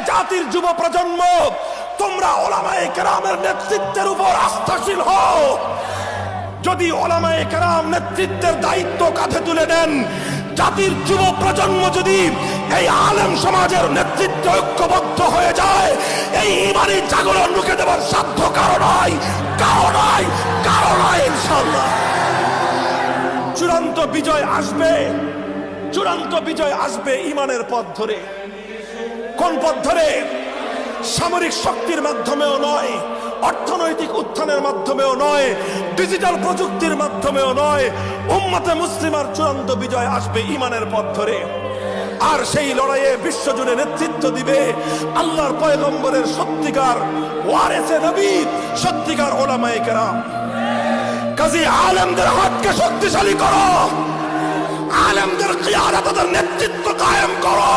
জাতির যুব প্রজন্ম, তোমরা উলামায়ে কেরামের নেতৃত্বের উপর আস্থাশীল হও। যদি উলামায়ে কেরাম নেতৃত্বের দায়িত্ব কাঁধে তুলে নেন, জাতির যুব প্রজন্ম যদি এই আলেম সমাজের নেতৃত্বে ঐক্যবদ্ধ হয়ে যায়, এই ইমানি জাগরণ রুখে দেওয়ার সাধ্য কারো নয়, কারো নয়, কারো নয় ইনশাআল্লাহ। চূড়ান্ত বিজয় আসবে, চূড়ান্ত বিজয় আসবে ইমানের পথ ধরে। কোন পথ ধরে? সামরিক শক্তির মাধ্যমেও নয়, অর্থনৈতিক উত্থানের মাধ্যমেও নয়, ডিজিটাল প্রযুক্তির মাধ্যমেও নয়। উম্মতে মুসলিমার চূড়ান্ত বিজয় আসবে ইমানের পথ ধরে। আর সেই লড়াইয়ে বিশ্বজুড়ে নেতৃত্ব দিবে আল্লাহর পয়গম্বরের সত্যিকার ওয়ারিসে নবী, সত্যিকার উলামায়ে কেরাম। কাজী আলেমদের হাতকে শক্তিশালী করো, আলেমদের কিয়াদতের নেতৃত্ব কায়েম করো।